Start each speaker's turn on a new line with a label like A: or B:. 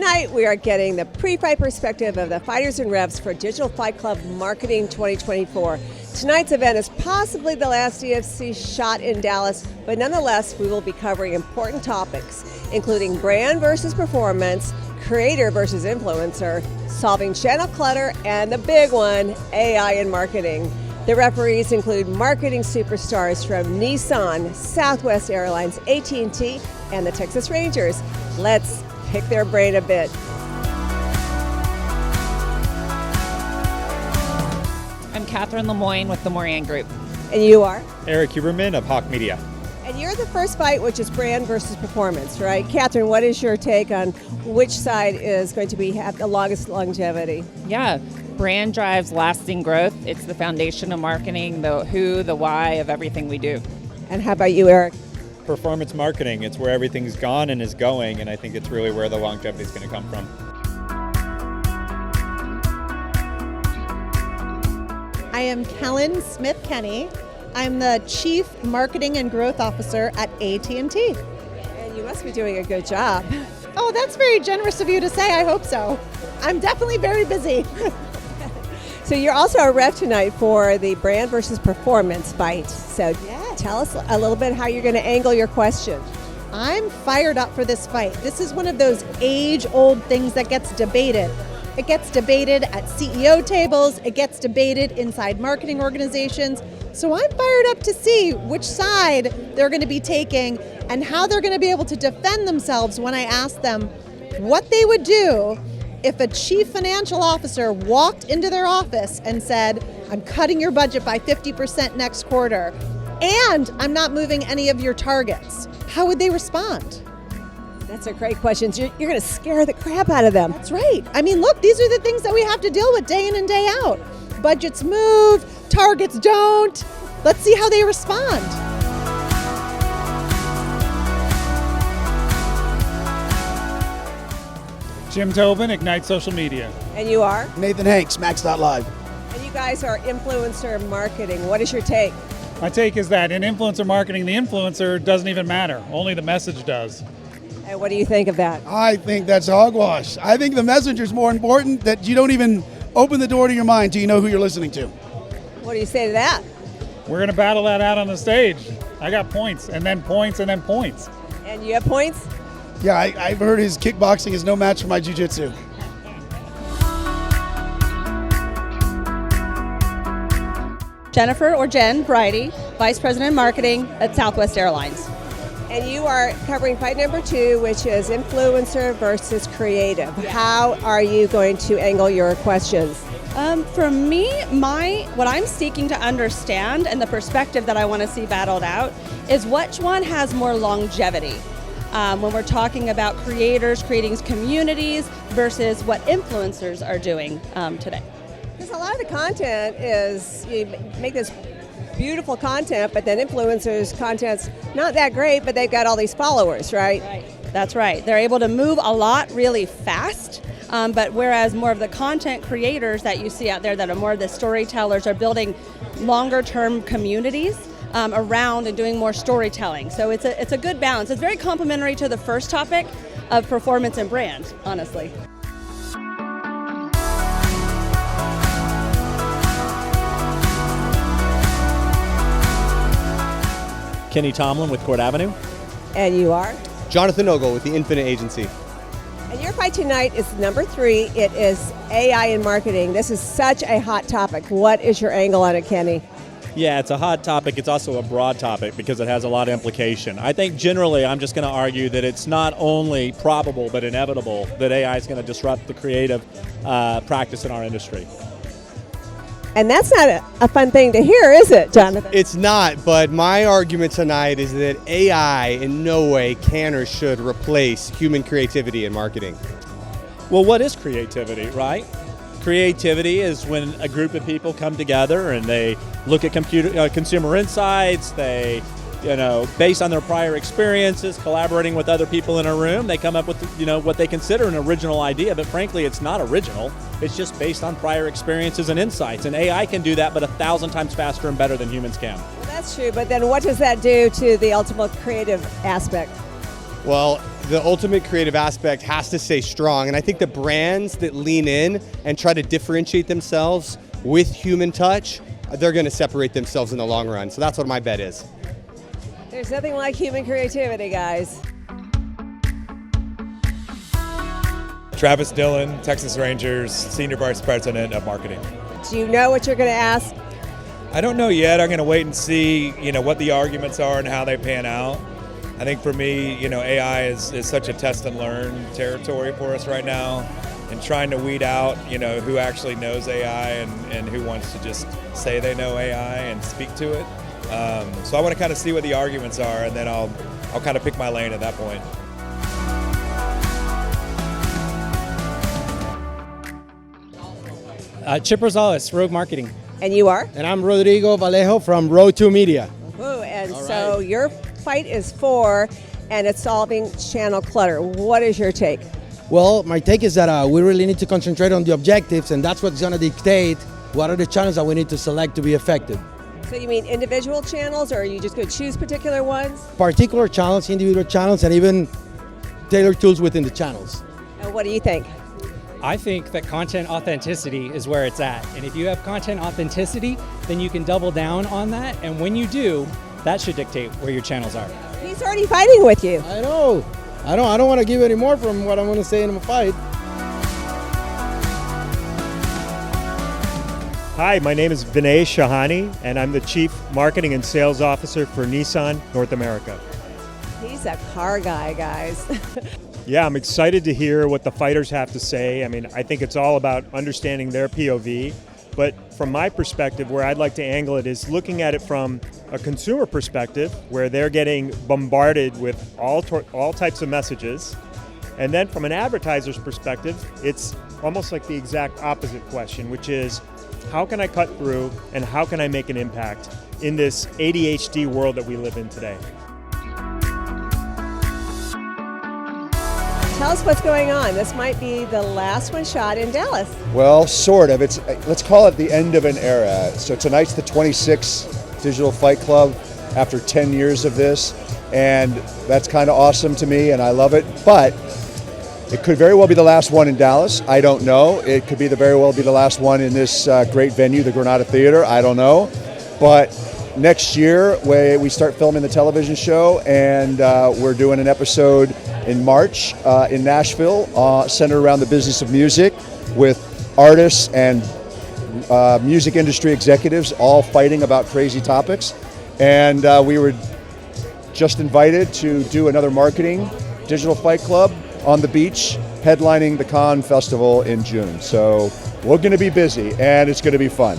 A: Tonight, we are getting the pre-fight perspective of the fighters and reps for Digital Fight Club Marketing 2024. Tonight's event is possibly the last DFC shot in Dallas, but nonetheless, we will be covering important topics, including brand versus performance, creator versus influencer, solving channel clutter, and the big one, AI in marketing. The referees include marketing superstars from Nissan, Southwest Airlines, AT&T, and the Texas Rangers. Let's pick their brain a bit.
B: I'm Catherine Lemoyne with the Moran Group.
A: And you are?
C: Eric Huberman of Hawk Media.
A: And you're the first fight, which is brand versus performance, right? Catherine, what is your take on which side is going to have the longest longevity?
B: Yeah, brand drives lasting growth. It's the foundation of marketing, the who, the why of everything we do.
A: And how about you, Eric?
C: Performance marketing, it's where everything's gone and is going, and I think it's really where the longevity is going to come from.
D: I am Kellen Smith-Kenny. I'm the Chief Marketing and Growth Officer at AT&T.
A: And you must be doing a good job.
D: Oh, that's very generous of you to say. I hope so. I'm definitely very busy.
A: So you're also a rep tonight for the brand versus performance fight. So tell us a little bit how you're going to angle your question.
D: I'm fired up for this fight. This is one of those age-old things that gets debated. It gets debated at CEO tables. It gets debated inside marketing organizations. So I'm fired up to see which side they're going to be taking and how they're going to be able to defend themselves when I ask them what they would do if a chief financial officer walked into their office and said, I'm cutting your budget by 50% next quarter, and I'm not moving any of your targets. How would they respond?
A: That's a great question. You're going to scare the crap out of them.
D: That's right. I mean, look, these are the things that we have to deal with day in and day out. Budgets move, targets don't. Let's see how they respond.
E: Jim Tobin, Ignite Social Media.
A: And you are?
F: Nathan Hanks, Max.Live.
A: And you guys are influencer marketing. What is your take?
E: My take is that in influencer marketing, the influencer doesn't even matter. Only the message does.
A: And what do you think of that?
F: I think that's hogwash. I think the messenger's more important, that you don't even open the door to your mind till you know who you're listening to.
A: What do you say to that?
E: We're going to battle that out on the stage. I got points, and then points, and then points.
A: And you have points?
F: Yeah, I've heard his kickboxing is no match for my jiu-jitsu.
G: Jennifer or Jen Bridey, Vice President of Marketing at Southwest Airlines.
A: And you are covering fight number 2, which is influencer versus creative. How are you going to angle your questions?
G: For me, what I'm seeking to understand and the perspective that I want to see battled out is which one has more longevity. When we're talking about creators, creating communities versus what influencers are doing today.
A: Because a lot of the content is, you make this beautiful content, but then influencers' content's not that great, but they've got all these followers, right?
G: Right. That's right. They're able to move a lot really fast, but whereas more of the content creators that you see out there that are more of the storytellers are building longer-term communities around and doing more storytelling. So it's a good balance. It's very complementary to the first topic of performance and brand, honestly.
H: Kenny Tomlin with Court Avenue.
A: And you are?
I: Jonathan Ogle with the Infinite Agency.
A: And your fight tonight is number 3. It is AI in marketing. This is such a hot topic. What is your angle on it, Kenny?
H: Yeah, it's a hot topic. It's also a broad topic because it has a lot of implication. I think generally I'm just going to argue that it's not only probable but inevitable that AI is going to disrupt the creative practice in our industry.
A: And that's not a fun thing to hear, is it, Jonathan?
I: It's not, but my argument tonight is that AI in no way can or should replace human creativity in marketing.
H: Well, what is creativity, right? Creativity is when a group of people come together and they look at consumer insights, they, based on their prior experiences, collaborating with other people in a room, they come up with, what they consider an original idea, but frankly, it's not original. It's just based on prior experiences and insights, and AI can do that, but 1,000 times faster and better than humans can.
A: Well, that's true, but then what does that do to the ultimate creative aspect?
I: Well, the ultimate creative aspect has to stay strong, and I think the brands that lean in and try to differentiate themselves with human touch, they're going to separate themselves in the long run. So that's what my bet is.
A: There's nothing like human creativity, guys.
C: Travis Dillon, Texas Rangers, Senior Vice President of Marketing.
A: Do you know what you're going to ask?
C: I don't know yet. I'm going to wait and see, what the arguments are and how they pan out. I think for me, AI is such a test and learn territory for us right now, and trying to weed out, who actually knows AI and who wants to just say they know AI and speak to it. So I want to kind of see what the arguments are, and then I'll kind of pick my lane at that point.
J: Chip Rosales, Rogue Marketing.
A: And you are?
K: And I'm Rodrigo Vallejo from Road 2 Media.
A: Ooh, and so your fight is for, and it's solving channel clutter. What is your take?
K: Well, my take is that we really need to concentrate on the objectives, and that's what's going to dictate what are the channels that we need to select to be effective.
A: So you mean individual channels, or are you just going to choose particular ones?
K: Particular channels, individual channels, and even tailored tools within the channels.
A: And what do you think?
J: I think that content authenticity is where it's at. And if you have content authenticity, then you can double down on that. And when you do, that should dictate where your channels are.
A: He's already fighting with you.
K: I know. I don't want to give any more from what I'm going to say in a fight.
L: Hi, my name is Vinay Shahani, and I'm the Chief Marketing and Sales Officer for Nissan North America.
A: He's a car guy, guys.
L: Yeah, I'm excited to hear what the fighters have to say. I mean, I think it's all about understanding their POV. But from my perspective, where I'd like to angle it is looking at it from a consumer perspective, where they're getting bombarded with all types of messages. And then from an advertiser's perspective, it's almost like the exact opposite question, which is, how can I cut through and how can I make an impact in this ADHD world that we live in today?
A: Tell us what's going on. This might be the last one shot in Dallas.
M: Well, sort of. Let's call it the end of an era. So tonight's the 26th Digital Fight Club after 10 years of this, and that's kind of awesome to me, and I love it. But it could very well be the last one in Dallas. I don't know. It could very well be the last one in this great venue, the Granada Theater. I don't know. But next year, we start filming the television show, and we're doing an episode in March in Nashville, centered around the business of music, with artists and music industry executives all fighting about crazy topics. And we were just invited to do another marketing digital fight club on the beach, headlining the Cannes Festival in June. So we're going to be busy, and it's going to be fun.